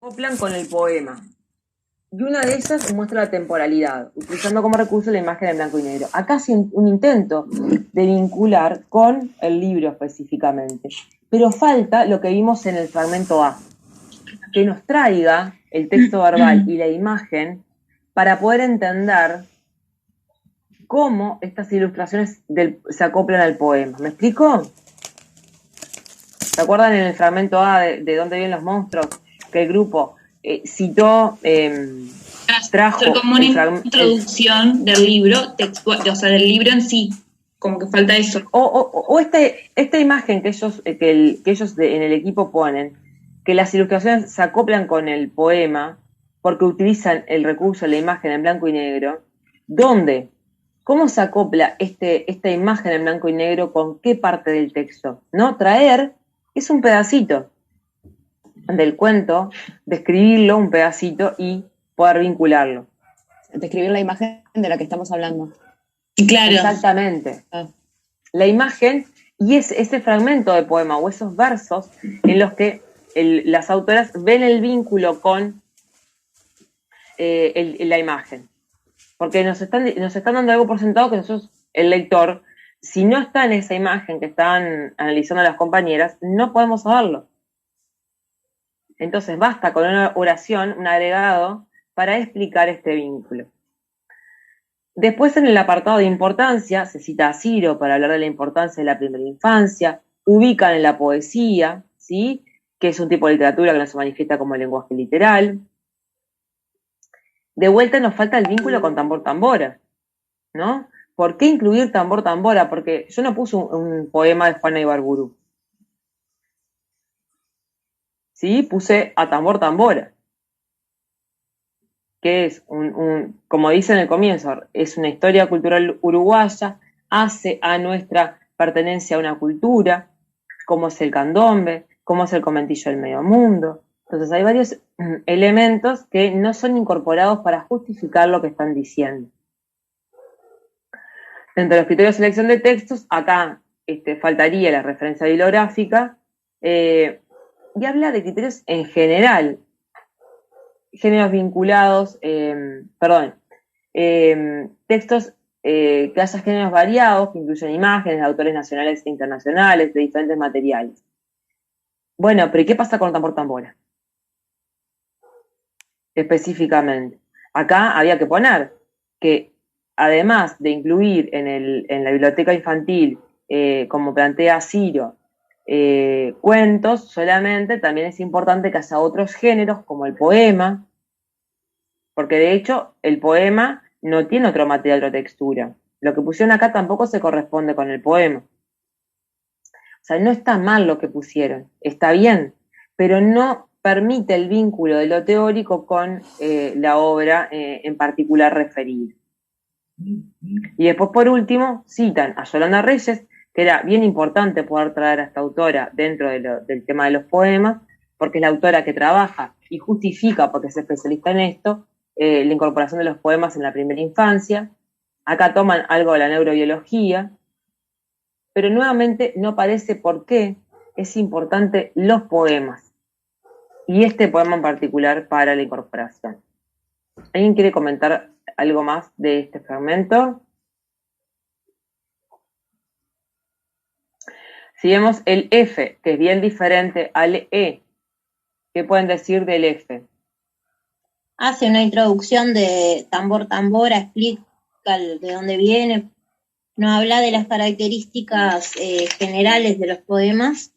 acoplan con el poema. Y una de ellas muestra la temporalidad, utilizando como recurso la imagen en blanco y negro. Acá hace un intento de vincular con el libro específicamente. Pero falta lo que vimos en el fragmento A, que nos traiga el texto verbal y la imagen para poder entender cómo estas ilustraciones se acoplan al poema. ¿Me explico? ¿Se acuerdan en el fragmento A de dónde vienen los monstruos? Que el grupo citó, trajo... como una introducción del libro textual, o sea, del libro en sí, como que falta eso. O esta imagen que ellos, que ellos en el equipo ponen, que las ilustraciones se acoplan con el poema, porque utilizan el recurso de la imagen en blanco y negro. ¿Dónde? ¿Cómo se acopla esta imagen en blanco y negro con qué parte del texto? ¿No? Traer es un pedacito del cuento, describirlo un pedacito y poder vincularlo. Describir la imagen de la que estamos hablando. Claro. Exactamente. La imagen y ese fragmento de poema o esos versos en los que las autoras ven el vínculo con la imagen. Porque nos están dando algo por sentado que nosotros, el lector, si no está en esa imagen que están analizando las compañeras, no podemos saberlo. Entonces basta con una oración, un agregado, para explicar este vínculo. Después, en el apartado de importancia, se cita a Ciro para hablar de la importancia de la primera infancia, ubican en la poesía, ¿sí?, que es un tipo de literatura que no se manifiesta como lenguaje literal. De vuelta nos falta el vínculo con tambor tambora, ¿no? ¿Por qué incluir tambor tambora? Porque yo no puse un poema de Juana Ibarburu. ¿Sí? Puse a tambor tambora, que es como dice en el comienzo, es una historia cultural uruguaya, hace a nuestra pertenencia a una cultura, como es el candombe, como es el conventillo del medio mundo. Entonces hay varios elementos que no son incorporados para justificar lo que están diciendo. Dentro de los criterios de selección de textos, acá faltaría la referencia bibliográfica, y habla de criterios en general, géneros vinculados, textos que haya géneros variados, que incluyan imágenes de autores nacionales e internacionales, de diferentes materiales. Bueno, pero ¿y qué pasa con tambor tambora? Específicamente. Acá había que poner que, además de incluir en la biblioteca infantil, como plantea Ciro, cuentos solamente, también es importante que haya otros géneros, como el poema, porque de hecho el poema no tiene otro material o textura. Lo que pusieron acá tampoco se corresponde con el poema. O sea, no está mal lo que pusieron, está bien, pero no permite el vínculo de lo teórico con la obra en particular referida. Y después, por último, citan a Yolanda Reyes, que era bien importante poder traer a esta autora dentro del tema de los poemas, porque es la autora que trabaja y justifica, porque es especialista en esto, la incorporación de los poemas en la primera infancia. Acá toman algo de la neurobiología, pero nuevamente no parece por qué es importante los poemas, y este poema en particular para la incorporación. ¿Alguien quiere comentar algo más de este fragmento? Si vemos el F, que es bien diferente al E, ¿qué pueden decir del F? Hace una introducción de tambor tambora, explica de dónde viene, no habla de las características generales de los poemas,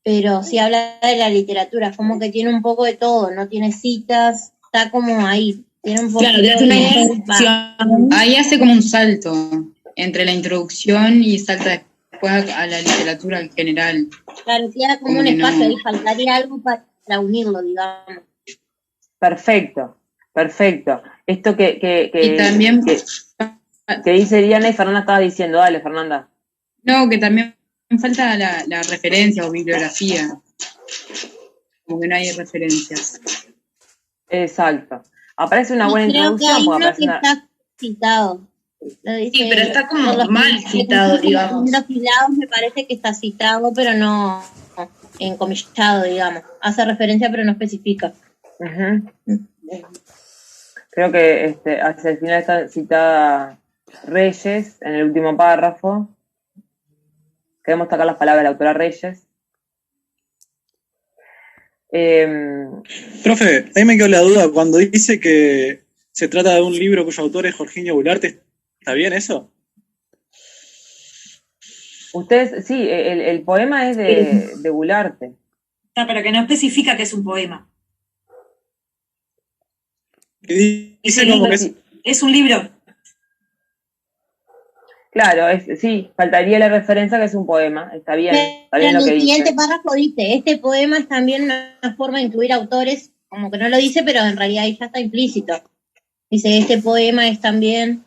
pero sí habla de la literatura, como que tiene un poco de todo, no tiene citas, está como ahí, tiene un poco. Claro, te hace una introducción, ahí hace como un salto entre la introducción y salta después a la literatura en general. Claro, queda como un espacio, ahí faltaría algo para unirlo, digamos. Perfecto. Esto y también que dice Diana y Fernanda estaba diciendo, dale Fernanda. No, que también falta la referencia o bibliografía, como que no hay referencias. Exacto. Aparece una buena introducción. Creo que hay uno que está citado. Sí, pero está como mal citado, digamos. Los filados me parece que está citado, pero no encomillado, digamos. Hace referencia pero no especifica. Creo que hacia el final está citada Reyes, en el último párrafo. Queremos sacar las palabras de la autora Reyes. Profe, ahí me quedó la duda, cuando dice que se trata de un libro cuyo autor es Jorginho Bularte, ¿está bien eso? Ustedes, sí, el poema es de Bularte. Pero que no especifica que es un poema. Dice como que es un libro. Claro, sí, faltaría la referencia que es un poema. Está bien Pero lo en que el dice. siguiente párrafo dice, este poema es también una forma de incluir autores, como que no lo dice, pero en realidad ahí ya está implícito. Dice, este poema es también...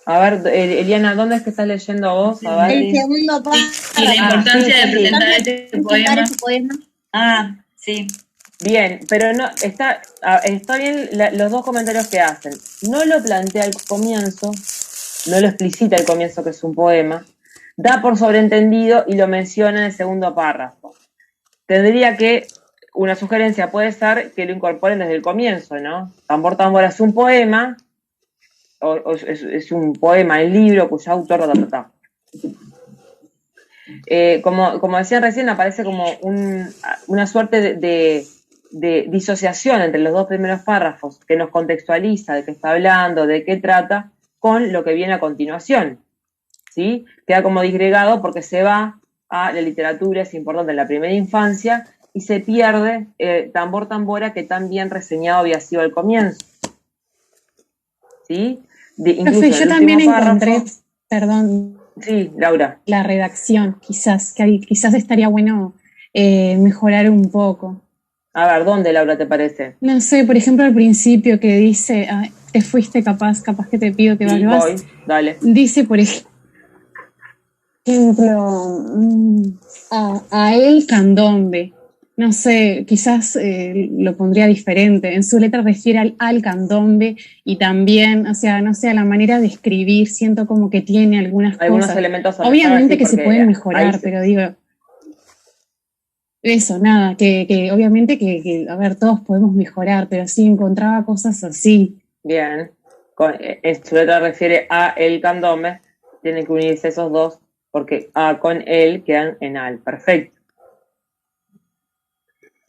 A ver, Eliana, ¿dónde es que estás leyendo vos? A ver. El segundo párrafo. Y la importancia de presentar este poema. Ah, sí. Bien, pero no, está bien los dos comentarios que hacen. No lo plantea al comienzo, no lo explicita al comienzo que es un poema, da por sobreentendido y lo menciona en el segundo párrafo. Tendría que, una sugerencia puede ser que lo incorporen desde el comienzo, ¿no? Tambor Tambor es un poema, o es un poema en libro cuyo autor... Como decían recién, aparece como una suerte de disociación entre los dos primeros párrafos que nos contextualiza de qué está hablando, de qué trata, con lo que viene a continuación, ¿sí? Queda como disgregado porque se va a la literatura, es importante, en la primera infancia, y se pierde Tambor Tambora, que tan bien reseñado había sido al comienzo, ¿sí? Profe, yo también encontré, perdón. Sí, Laura. La redacción, quizás estaría bueno mejorar un poco. A ver, ¿dónde, Laura, te parece? No sé, por ejemplo, al principio que dice, te fuiste capaz que te pido que sí, vuelvas. Voy, dale. Dice, por ejemplo, a el candombe. No sé, quizás lo pondría diferente. En su letra refiere al candombe y también, o sea, no sé, a la manera de escribir, siento como que tiene algunos cosas. Elementos obviamente que se pueden mejorar, pero digo, eso, nada, que obviamente que, a ver, todos podemos mejorar, pero sí encontraba cosas así. Bien. En su letra refiere a el candombe, tienen que unirse esos dos, porque a con el quedan en al. Perfecto.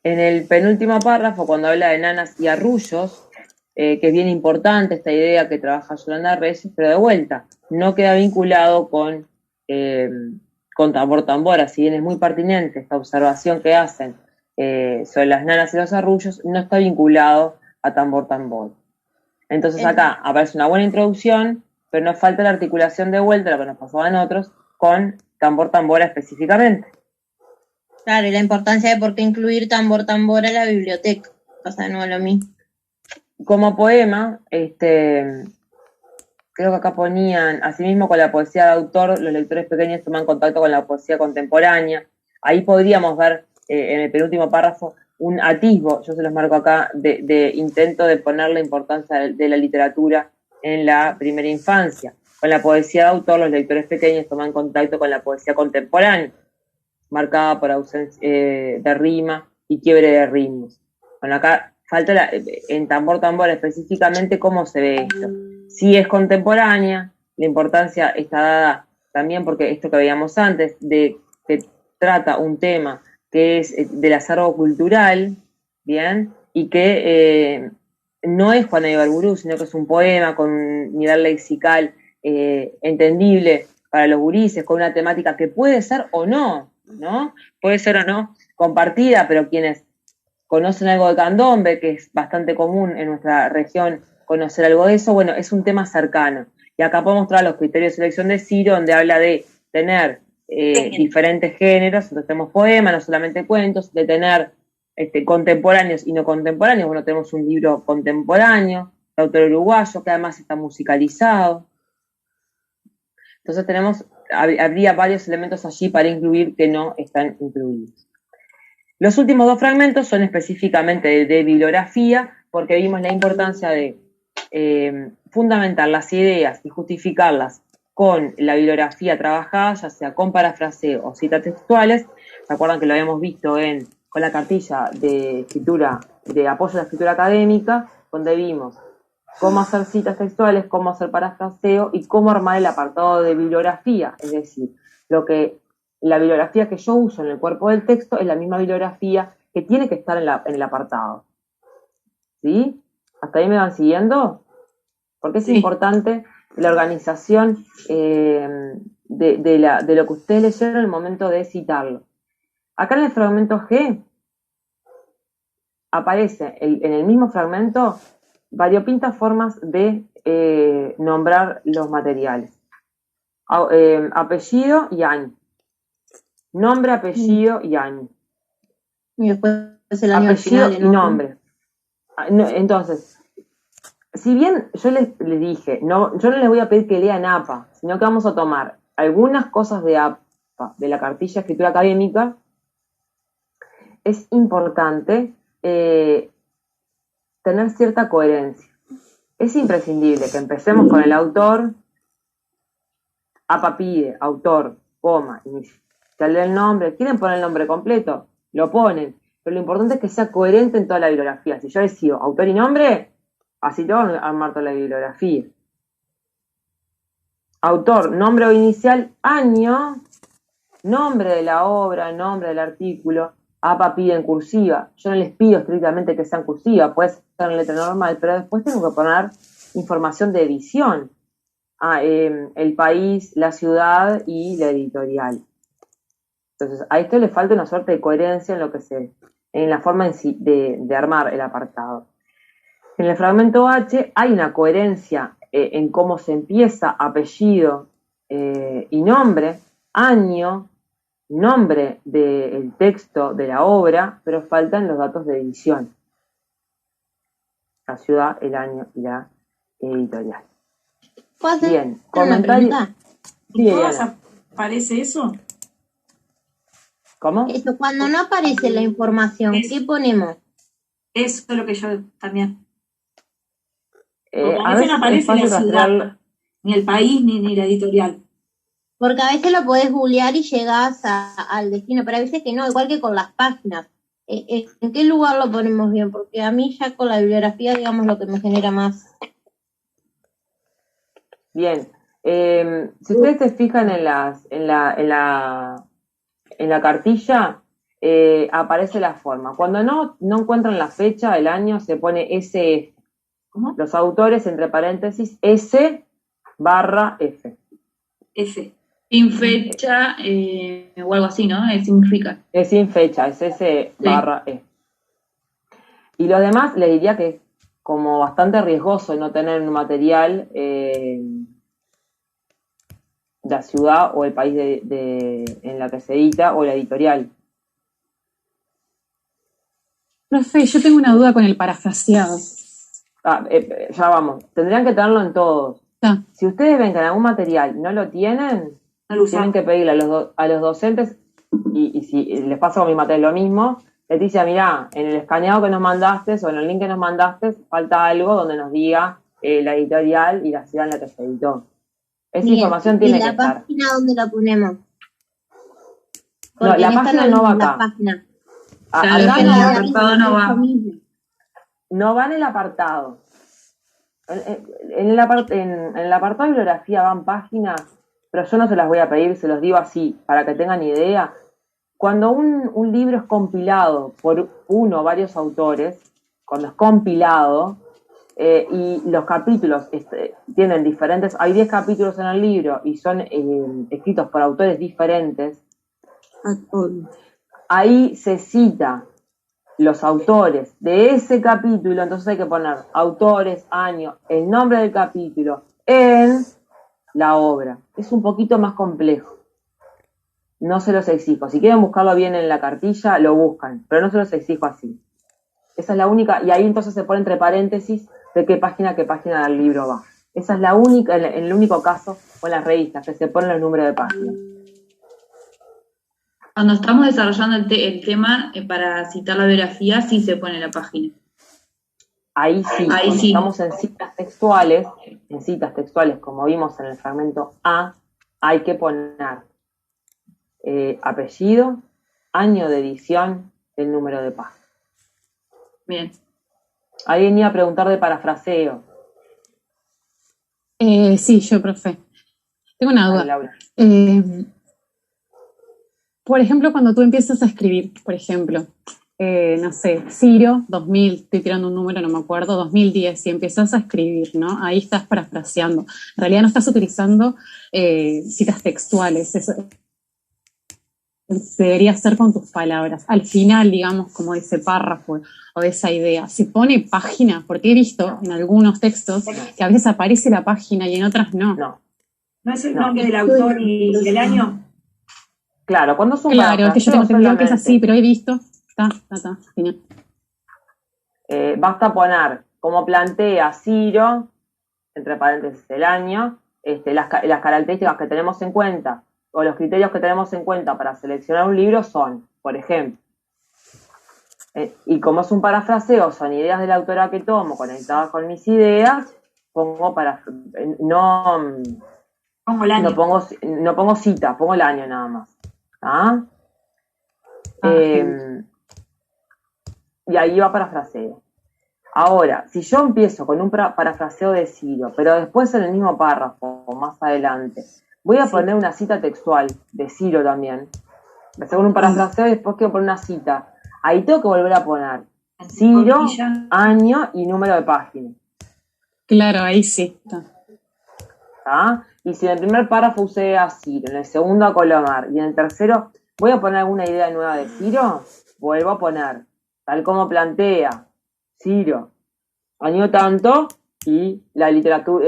En el penúltimo párrafo, cuando habla de nanas y arrullos, que es bien importante esta idea que trabaja Yolanda Reyes, pero de vuelta, no queda vinculado con Tambor Tambora, si bien es muy pertinente esta observación que hacen sobre las nanas y los arrullos, no está vinculado a Tambor Tambor. Entonces acá aparece una buena introducción, pero nos falta la articulación de vuelta, lo que nos pasaba en otros, con Tambor Tambora específicamente. Claro, y la importancia de por qué incluir Tambor Tambora en la biblioteca, o sea, no es lo mismo. Como poema, creo que acá ponían, asimismo con la poesía de autor, los lectores pequeños toman contacto con la poesía contemporánea. Ahí podríamos ver, en el penúltimo párrafo, un atisbo, yo se los marco acá, de intento de poner la importancia de la literatura en la primera infancia. Con la poesía de autor, los lectores pequeños toman contacto con la poesía contemporánea, marcada por ausencia de rima y quiebre de ritmos. Bueno, acá falta en Tambor Tambor específicamente cómo se ve esto. Si es contemporánea, la importancia está dada también porque esto que veíamos antes, de que trata un tema que es del acervo cultural, ¿bien? Y que no es Juana Ibarburú, sino que es un poema con un nivel lexical entendible para los gurises, con una temática que puede ser o no, ¿no? Puede ser o no compartida, pero quienes conocen algo de candombe, que es bastante común en nuestra región conocer algo de eso, bueno, es un tema cercano. Y acá podemos mostrar los criterios de selección de Ciro, donde habla de tener diferentes géneros, entonces tenemos poemas, no solamente cuentos, de tener contemporáneos y no contemporáneos. Bueno, tenemos un libro contemporáneo, de autor uruguayo, que además está musicalizado. Entonces habría varios elementos allí para incluir que no están incluidos. Los últimos dos fragmentos son específicamente de bibliografía, porque vimos la importancia de fundamentar las ideas y justificarlas con la bibliografía trabajada, ya sea con parafraseo o citas textuales, ¿se acuerdan que lo habíamos visto con la cartilla de escritura, de apoyo a la escritura académica, donde vimos cómo hacer citas textuales, cómo hacer parafraseo y cómo armar el apartado de bibliografía? Es decir, la bibliografía que yo uso en el cuerpo del texto es la misma bibliografía que tiene que estar en el apartado. ¿Sí? ¿Hasta ahí me van siguiendo? Porque es importante la organización de lo que ustedes leyeron en el momento de citarlo. Acá en el fragmento G aparece en el mismo fragmento variopintas formas de nombrar los materiales. Apellido y año. Nombre, apellido y año. Y después el año Apellido al final, y nombre. Entonces, si bien yo les dije, yo no les voy a pedir que lean APA, sino que vamos a tomar algunas cosas de APA, de la cartilla de escritura académica, es importante tener cierta coherencia. Es imprescindible que empecemos con el autor, APA pide, autor, coma, inicial del nombre. ¿Quieren poner el nombre completo? Lo ponen. Pero lo importante es que sea coherente en toda la bibliografía. Si yo decido autor y nombre, así te van a armar toda la bibliografía. Autor, nombre o inicial, año, nombre de la obra, nombre del artículo. APA pide en cursiva. Yo no les pido estrictamente que sea en cursiva, puede ser en letra normal, pero después tengo que poner información de edición. El país, la ciudad y la editorial. Entonces, a esto le falta una suerte de coherencia en la forma de armar el apartado. En el fragmento H hay una coherencia en cómo se empieza apellido y nombre, año, nombre del texto de la obra, pero faltan los datos de edición. La ciudad, el año y la editorial. ¿Puedo hacer Bien, una comentario. pregunta? Sí, ¿En todas Eliana. aparece eso? ¿Cómo? Eso, cuando no aparece la información, ¿qué ponemos? Eso es lo que yo también. Porque A a veces veces no es aparece fácil la rastrear. ciudad, ni el país, ni la editorial. Porque a veces lo podés googlear y llegás al destino, pero a veces que no, igual que con las páginas. ¿En qué lugar lo ponemos bien? Porque a mí ya con la bibliografía, digamos, lo que me genera más. Bien. Si ustedes se fijan en la cartilla, aparece la forma. Cuando no encuentran la fecha, el año, se pone SF. ¿Cómo? Los autores, entre paréntesis, S/F. F. Sin fecha o algo así, ¿no? Significa. Es sin fecha, es S/F. Y lo demás, les diría que es como bastante riesgoso no tener un material la ciudad o el país en la que se edita o la editorial. Profe, yo tengo una duda con el parafraseado. Ya vamos, tendrían que tenerlo en todos. Ah. Si ustedes ven que en algún material no lo tienen, No lo usamos. tienen que pedirle a los docentes, y si les pasa con mi materia lo mismo, les dice, mirá, en el escaneado que nos mandaste o en el link que nos mandaste, falta algo donde nos diga la editorial y la ciudad en la que se editó. Esa Bien, información tiene ¿y que la estar. página dónde la ponemos? No, Porque la en esta página no va acá. página. Claro, Acá en no el va, apartado no va. no va en el apartado. En el apartado de bibliografía van páginas, pero yo no se las voy a pedir, se los digo así, para que tengan idea. Cuando un libro es compilado por uno o varios autores, cuando es compilado, y los capítulos tienen diferentes, hay 10 capítulos en el libro y son escritos por autores diferentes, ahí se cita los autores de ese capítulo, entonces hay que poner autores, año, el nombre del capítulo en la obra. Es un poquito más complejo. No se los exijo. Si quieren buscarlo bien en la cartilla, lo buscan, pero no se los exijo así. Esa es la única, y ahí entonces se pone entre paréntesis de qué página del libro va. Esa es la única, en el único caso con las revistas, que se ponen los números de páginas. Cuando estamos desarrollando el tema para citar la bibliografía, sí se pone la página. Ahí sí, Ahí cuando sí. estamos en citas textuales, como vimos en el fragmento A, hay que poner apellido, año de edición, el número de páginas. Bien. Alguien iba a preguntar de parafraseo. Sí, yo, profe. Tengo una Dale, duda. Laura. Por ejemplo, cuando tú empiezas a escribir, por ejemplo, no sé, Ciro, 2000, estoy tirando un número, no me acuerdo, 2010, y empiezas a escribir, ¿no? Ahí estás parafraseando. En realidad no estás utilizando citas textuales, eso se debería hacer con tus palabras. Al final, digamos, como de ese párrafo o de esa idea, se pone página, porque he visto en algunos textos que a veces aparece la página y en otras no. No. ¿No es el No. nombre del autor y el año? Claro, cuando es un Claro, es que yo tengo entendido que es así, solamente, pero he visto. Está, genial. basta poner, como plantea Ciro, entre paréntesis el año, las características que tenemos en cuenta, o los criterios que tenemos en cuenta para seleccionar un libro son, por ejemplo, y como es un parafraseo, son ideas de la autora que tomo conectadas con mis ideas, pongo Pongo el año. no pongo cita, pongo el año nada más. ¿Ah? Y ahí va parafraseo. Ahora, si yo empiezo con un parafraseo de Ciro, pero después en el mismo párrafo, más adelante, voy a poner una cita textual de Ciro también. Empecé con un parafraseo y después quiero poner una cita. Ahí tengo que volver a poner Ciro, año y número de página. Claro, ahí sí. ¿Ah? Y si en el primer párrafo usé a Ciro, en el segundo a Colomar y en el tercero voy a poner alguna idea nueva de Ciro, vuelvo a poner, tal como plantea Ciro, año tanto, y la literatura,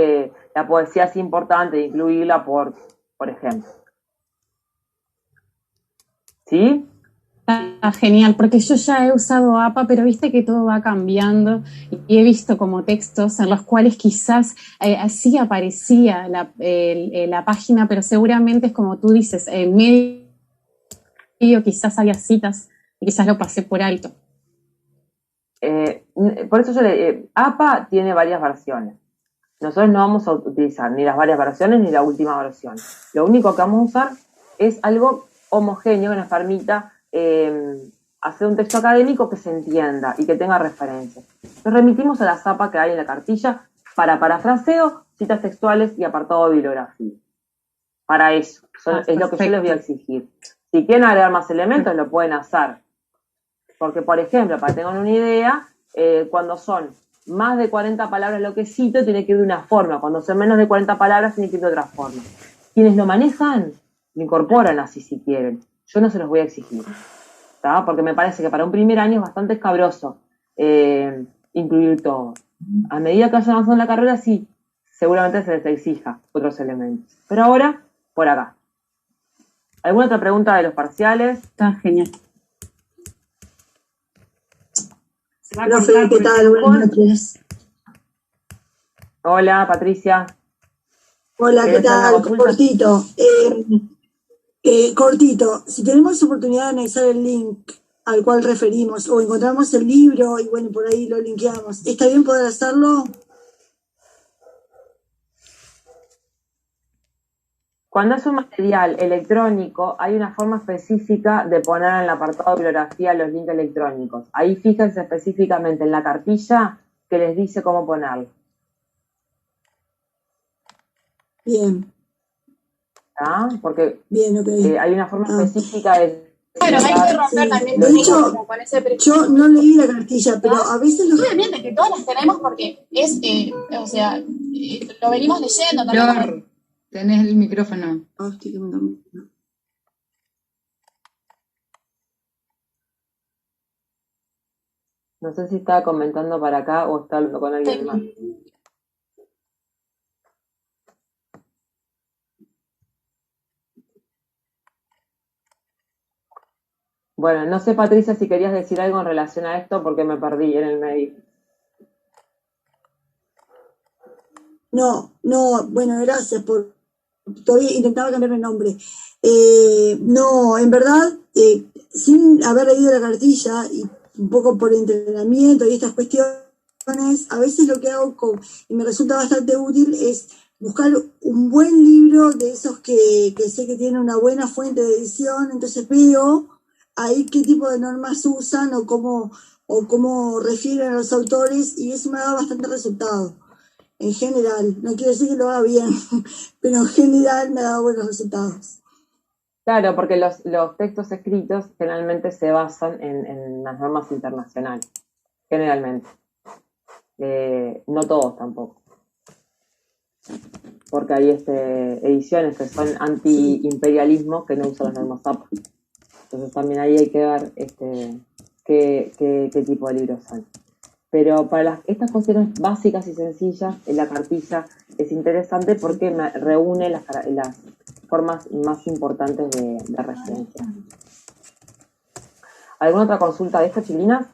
la poesía es importante de incluirla por ejemplo. ¿Sí? Está genial, porque yo ya he usado APA, pero viste que todo va cambiando y he visto como textos en los cuales quizás así aparecía la página, pero seguramente es como tú dices, en medio quizás había citas y quizás lo pasé por alto. Por eso APA tiene varias versiones. Nosotros no vamos a utilizar ni las varias versiones ni la última versión. Lo único que vamos a usar es algo homogéneo que nos permita hacer un texto académico que se entienda y que tenga referencias. Nos remitimos a la APA que hay en la cartilla para parafraseo, citas textuales y apartado de bibliografía. Para eso, es lo que yo les voy a exigir. Si quieren agregar más elementos, lo pueden hacer. Porque, por ejemplo, para que tengan una idea, cuando son más de 40 palabras lo que cito, tiene que ir de una forma. Cuando son menos de 40 palabras, tiene que ir de otra forma. Quienes lo manejan, lo incorporan así si quieren. Yo no se los voy a exigir, ¿tá? Porque me parece que para un primer año es bastante escabroso incluir todo. A medida que vayan avanzando en la carrera, sí, seguramente se les exija otros elementos. Pero ahora, por acá. ¿Alguna otra pregunta de los parciales? Está genial. Profe, ¿qué tal? Buenas noches. Hola, Patricia. Hola, ¿qué tal? Cortito. Cortito. Si tenemos oportunidad de anexar el link al cual referimos o encontramos el libro y bueno, por ahí lo linkeamos, ¿está bien poder hacerlo? Cuando es un material electrónico, hay una forma específica de poner en el apartado de bibliografía los links electrónicos. Ahí fíjense específicamente en la cartilla que les dice cómo ponerlo. Bien. ¿Ah? Porque bien, okay. Hay una forma específica de... Bueno, hay que romper también. De hecho, yo no leí la cartilla, pero a veces... Obviamente que todas las tenemos porque es, o sea, lo venimos leyendo también. Tenés el micrófono. No sé si está comentando para acá o está hablando con alguien más. Bueno, no sé, Patricia, si querías decir algo en relación a esto porque me perdí en el medio. No, bueno, gracias por... Todavía intentaba cambiar el nombre. No, en verdad, sin haber leído la cartilla y un poco por entrenamiento y estas cuestiones, a veces lo que hago y me resulta bastante útil es buscar un buen libro de esos que sé que tiene una buena fuente de edición, entonces veo ahí qué tipo de normas usan o cómo refieren a los autores, y eso me da bastante resultado. En general, no quiero decir que lo haga bien, pero en general me ha dado buenos resultados. Claro, porque los textos escritos generalmente se basan en las normas internacionales, generalmente. No todos tampoco. Porque hay ediciones que son anti-imperialismo que no usan las normas APA. Entonces también ahí hay que ver qué tipo de libros son. Pero para estas cuestiones básicas y sencillas, la cartilla es interesante porque me reúne las formas más importantes de referencia. ¿Alguna otra consulta de esto, Chilinas?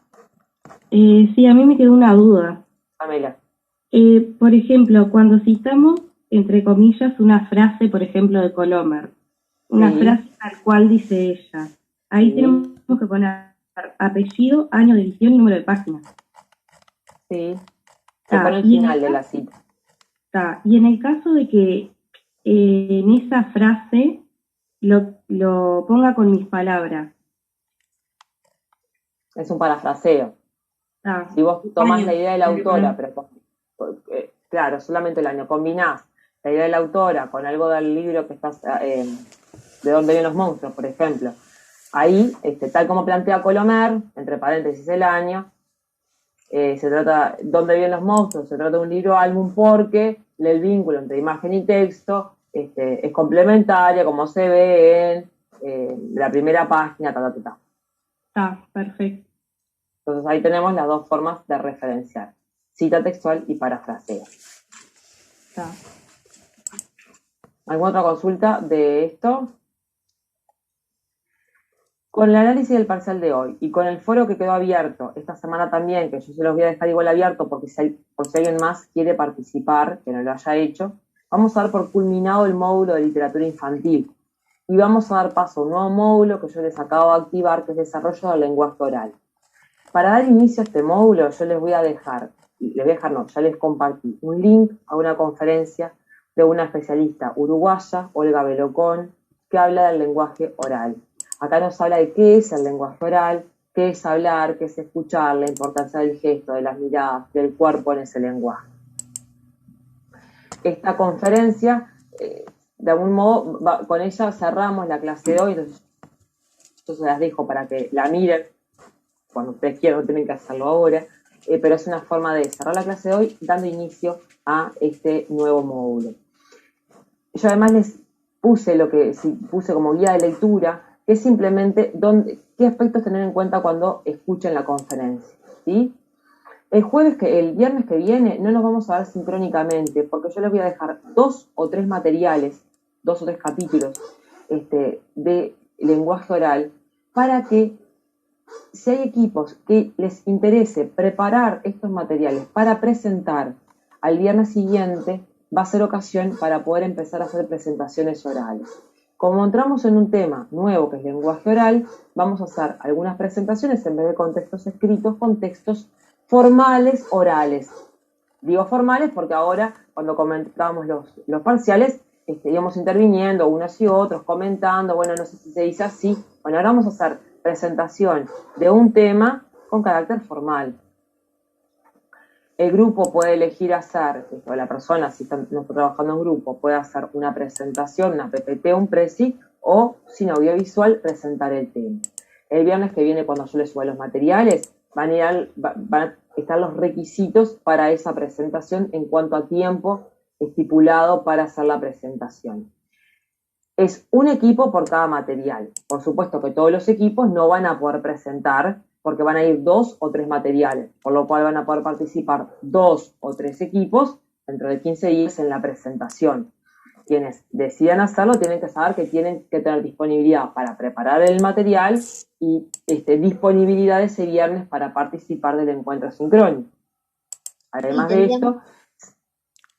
Sí, a mí me quedó una duda. Amelia. Por ejemplo, cuando citamos, entre comillas, una frase, por ejemplo, de Colomer, una frase tal cual dice ella, ahí tenemos que poner apellido, año de edición y número de página. Sí, se pone el final de la cita. Y en el caso de que en esa frase lo ponga con mis palabras. Es un parafraseo. Si vos tomás la idea de la autora, pero claro, solamente el año, combinás la idea de la autora con algo del libro que estás, de dónde vienen los monstruos, por ejemplo, ahí, tal como plantea Colomer, entre paréntesis el año, se trata, ¿dónde vienen los monstruos? Se trata de un libro álbum porque el vínculo entre imagen y texto es complementario, como se ve en la primera página, Perfecto. Entonces ahí tenemos las dos formas de referenciar, cita textual y parafraseo. ¿Alguna otra consulta de esto? Con el análisis del parcial de hoy y con el foro que quedó abierto esta semana también, que yo se los voy a dejar igual abierto porque por si alguien más quiere participar, que no lo haya hecho, vamos a dar por culminado el módulo de literatura infantil y vamos a dar paso a un nuevo módulo que yo les acabo de activar, que es desarrollo del lenguaje oral. Para dar inicio a este módulo, yo ya les compartí un link a una conferencia de una especialista uruguaya, Olga Belocón, que habla del lenguaje oral. Acá nos habla de qué es el lenguaje oral, qué es hablar, qué es escuchar, la importancia del gesto, de las miradas, del cuerpo en ese lenguaje. Esta conferencia, de algún modo, con ella cerramos la clase de hoy, entonces yo se las dejo para que la miren, cuando ustedes quieran, no tienen que hacerlo ahora, pero es una forma de cerrar la clase de hoy dando inicio a este nuevo módulo. Yo además les puse puse como guía de lectura, que es simplemente qué aspectos tener en cuenta cuando escuchen la conferencia, ¿sí? El viernes que viene no nos vamos a ver sincrónicamente, porque yo les voy a dejar 2 o 3 materiales, 2 o 3 capítulos de lenguaje oral, para que si hay equipos que les interese preparar estos materiales para presentar al viernes siguiente, va a ser ocasión para poder empezar a hacer presentaciones orales. Como entramos en un tema nuevo que es lenguaje oral, vamos a hacer algunas presentaciones en vez de con textos escritos, con textos formales orales. Digo formales porque ahora, cuando comentábamos los parciales, íbamos interviniendo unos y otros, comentando, bueno, no sé si se dice así. Bueno, ahora vamos a hacer presentación de un tema con carácter formal. El grupo puede elegir hacer, o la persona, si no está trabajando en grupo, puede hacer una presentación, una PPT, un presi, o sin audiovisual, presentar el tema. El viernes que viene, cuando yo les suba los materiales, van a estar los requisitos para esa presentación en cuanto a tiempo estipulado para hacer la presentación. Es un equipo por cada material. Por supuesto que todos los equipos no van a poder presentar porque van a ir 2 o 3 materiales, por lo cual van a poder participar 2 o 3 equipos dentro de 15 días en la presentación. Quienes decidan hacerlo tienen que saber que tienen que tener disponibilidad para preparar el material y disponibilidad ese viernes para participar del encuentro sincrónico. Además de esto,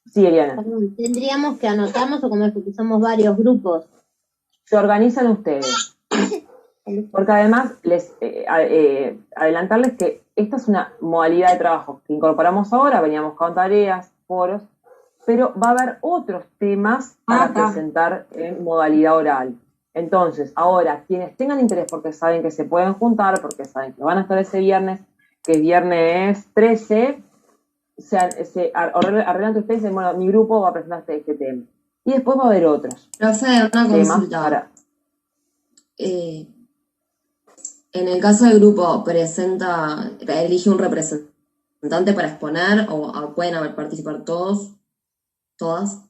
sí, Eliana. Tendríamos que anotarnos, o como es que somos varios grupos. Se organizan ustedes. Porque además, adelantarles que esta es una modalidad de trabajo que incorporamos ahora, veníamos con tareas, foros, pero va a haber otros temas para presentar en modalidad oral. Entonces, ahora, quienes tengan interés porque saben que se pueden juntar, porque saben que van a estar ese viernes, que es viernes 13, arreglan que ustedes dicen, bueno, mi grupo va a presentar este tema. Y después va a haber otros Profe, una temas consulta. para... En el caso del grupo, elige un representante para exponer o pueden participar todos, todas.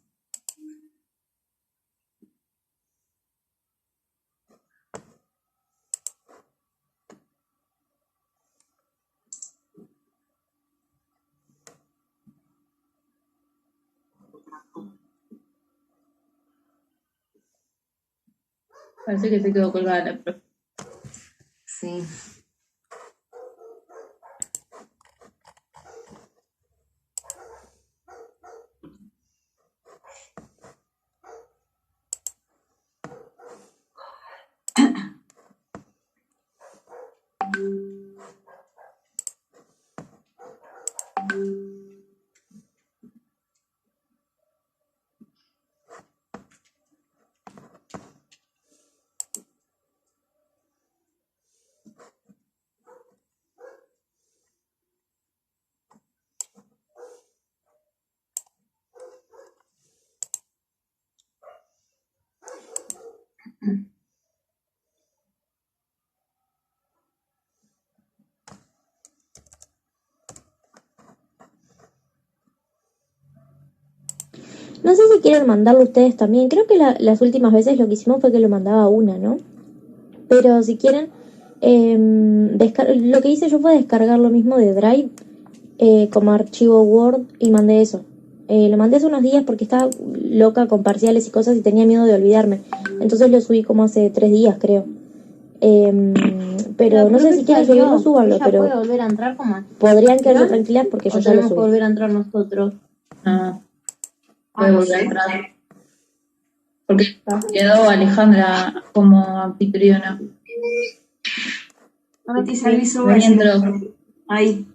Parece que se quedó colgada la profe. Sí. No sé si quieren mandarlo ustedes también. Creo que las últimas veces lo que hicimos fue que lo mandaba una, ¿no? Pero si quieren, lo que hice yo fue descargar lo mismo de Drive como archivo Word y mandé eso. Lo mandé hace unos días porque estaba loca con parciales y cosas y tenía miedo de olvidarme. Entonces lo subí como hace 3 días, creo. Pero no sé si quieren subirlo, súbanlo, Ella pero puede volver a entrar como podrían quedarse tranquilas porque yo o ya lo tenemos que subí. volver a entrar nosotros. Puede volver a entrar. Porque quedó Alejandra como anfitriona. No te aviso. Ahí entró. Ahí.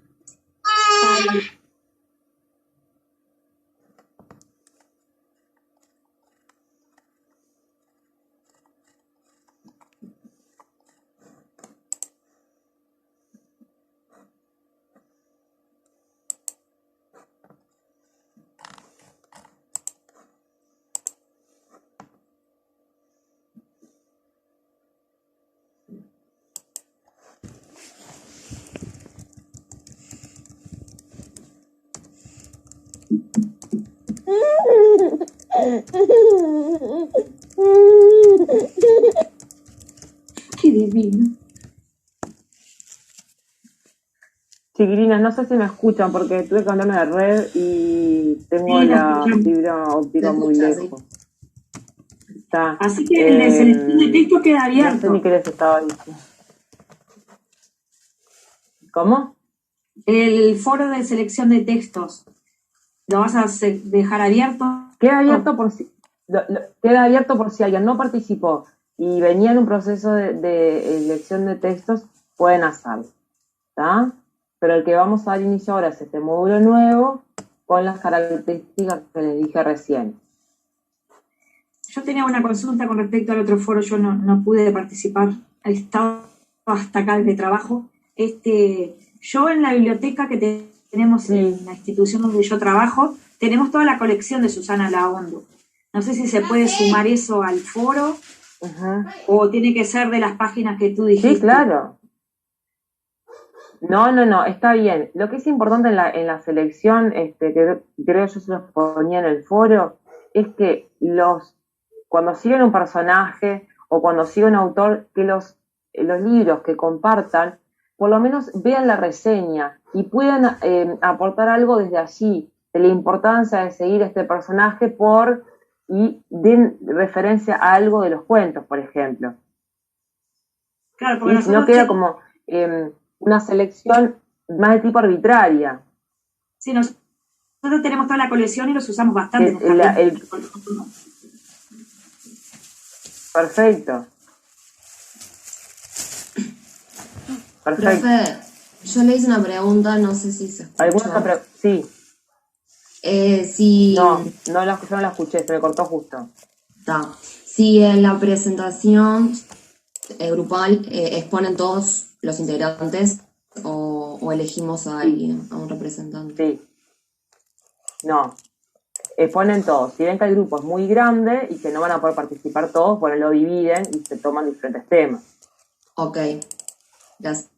Qué divino. Chiquilinas, no sé si me escuchan porque tuve que cambiarme de red y tengo Sí, la escuchamos. fibra óptica muy lejos. Está, Así que el de selección de texto queda no sé abierto. ni qué les estaba diciendo. ¿Cómo? El foro de selección de textos. ¿Lo vas a dejar abierto? Queda abierto queda abierto por si alguien no participó y venía en un proceso de elección de textos, pueden hacerlo. ¿Está? Pero el que vamos a dar inicio ahora es este módulo nuevo con las características que les dije recién. Yo tenía una consulta con respecto al otro foro, yo no pude participar, he estado hasta acá desde trabajo. Yo en la biblioteca que tenemos en la institución donde yo trabajo, tenemos toda la colección de Susana Laondo. No sé si se puede sumar eso al foro o tiene que ser de las páginas que tú dijiste. Sí, claro. No, está bien. Lo que es importante en la selección, que creo yo se los ponía en el foro, es que cuando siguen un personaje o cuando siguen un autor, que los libros que compartan, por lo menos vean la reseña y puedan aportar algo desde allí, de la importancia de seguir a este personaje y den referencia a algo de los cuentos, por ejemplo. Claro, porque y si no queda como una selección más de tipo arbitraria. Sí, nosotros tenemos toda la colección y los usamos bastante. Perfecto. Profe, yo le hice una pregunta, no sé si se escucha. ¿Alguna otra sí. Si... yo no la escuché, se me cortó justo. Si en la presentación grupal exponen todos los integrantes o elegimos a alguien, a un representante. Sí. No. Exponen todos. Si ven que el grupo es muy grande y que no van a poder participar todos, bueno, lo dividen y se toman diferentes temas. Ok. Gracias.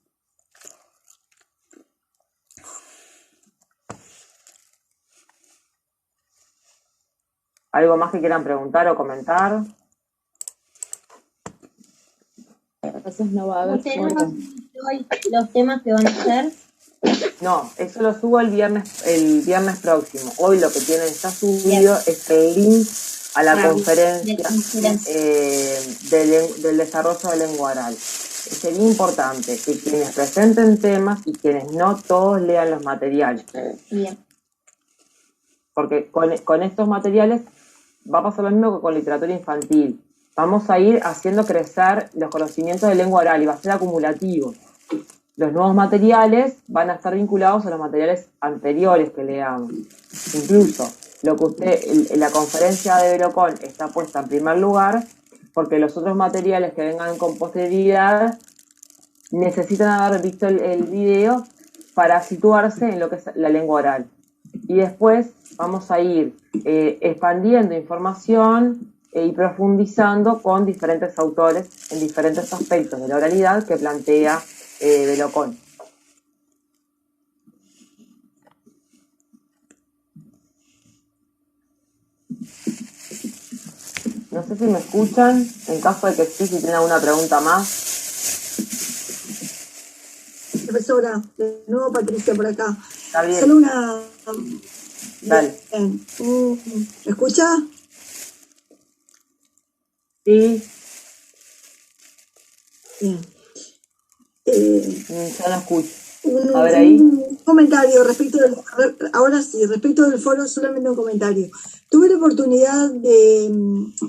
¿Algo más que quieran preguntar o comentar? Entonces no va a haber ¿Ustedes foro. los temas que van a hacer? No, eso lo subo el viernes próximo. Hoy lo que tienen está subido es el link a la conferencia del desarrollo de lengua oral. Sería importante que quienes presenten temas y quienes no, todos lean los materiales. Bien. Porque con estos materiales va a pasar lo mismo que con literatura infantil. Vamos a ir haciendo crecer los conocimientos de lengua oral y va a ser acumulativo. Los nuevos materiales van a estar vinculados a los materiales anteriores que leamos. Incluso lo que la conferencia de Verocon está puesta en primer lugar porque los otros materiales que vengan con posterioridad necesitan haber visto el video para situarse en lo que es la lengua oral. Y después vamos a ir expandiendo información y profundizando con diferentes autores en diferentes aspectos de la oralidad que plantea Verocon. No sé si me escuchan, en caso de que sí, si tienen alguna pregunta más. Profesora, de nuevo Patricia por acá. Está bien. Solo una... Dale. Bien. ¿Me escucha? Sí. Bien. Ya no escucho. A ver ahí. Un comentario respecto del... Ahora sí, respecto del foro, solamente un comentario. Tuve la oportunidad de...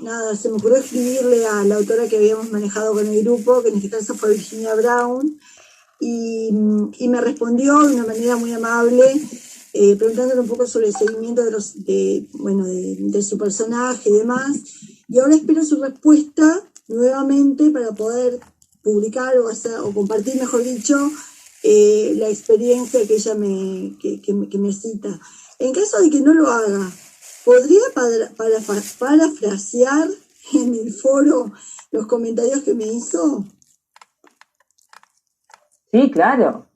Nada, se me ocurrió escribirle a la autora que habíamos manejado con el grupo, que en este caso fue Virginia Brown, y me respondió de una manera muy amable, preguntándole un poco sobre el seguimiento de su personaje y demás, y ahora espero su respuesta nuevamente para poder publicar o compartir, mejor dicho, la experiencia que ella que me cita. En caso de que no lo haga, ¿podría parafrasear en el foro los comentarios que me hizo? Sí, claro.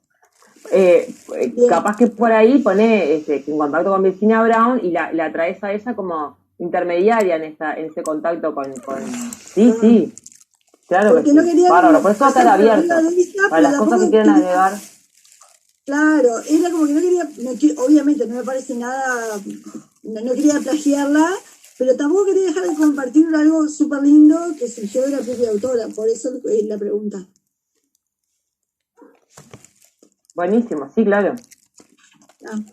Capaz que por ahí pone en contacto con Virginia Brown y la traes a ella como intermediaria en ese contacto con... Sí, claro. Porque que sí. Bárbaro, por eso va a estar abierto. Para las cosas que quieran agregar. Claro, era como que no quería, obviamente no me parece nada, no quería plagiarla, pero tampoco quería dejar de compartir algo súper lindo que surgió de la propia autora, por eso la pregunta. Buenísimo, sí, claro.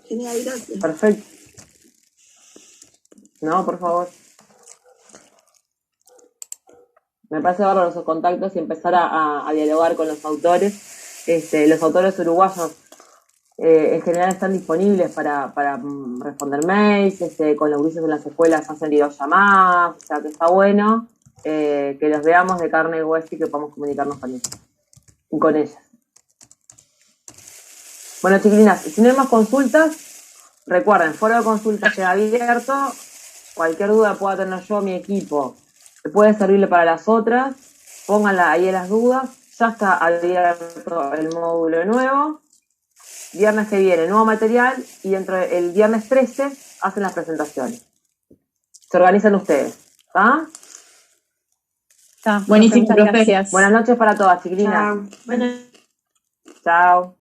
Genial, gracias. Perfecto. No, por favor. Me parece bárbaro esos contactos y empezar a dialogar con los autores. Los autores uruguayos en general están disponibles para responder mails, con los gurises en las escuelas hacen videollamadas, o sea que está bueno que los veamos de carne y hueso y que podamos comunicarnos con ellos y con ellas. Bueno, chiquilinas, si no hay más consultas, recuerden, foro de consultas queda abierto, cualquier duda pueda tener yo, mi equipo, puede servirle para las otras, pónganla ahí en las dudas, ya está abierto el módulo nuevo, viernes que viene, nuevo material, y dentro del viernes 13 hacen las presentaciones. Se organizan ustedes, ¿está? Buenísimo, gracias. Buenas noches para todas, chiquilinas. Chao. Chao.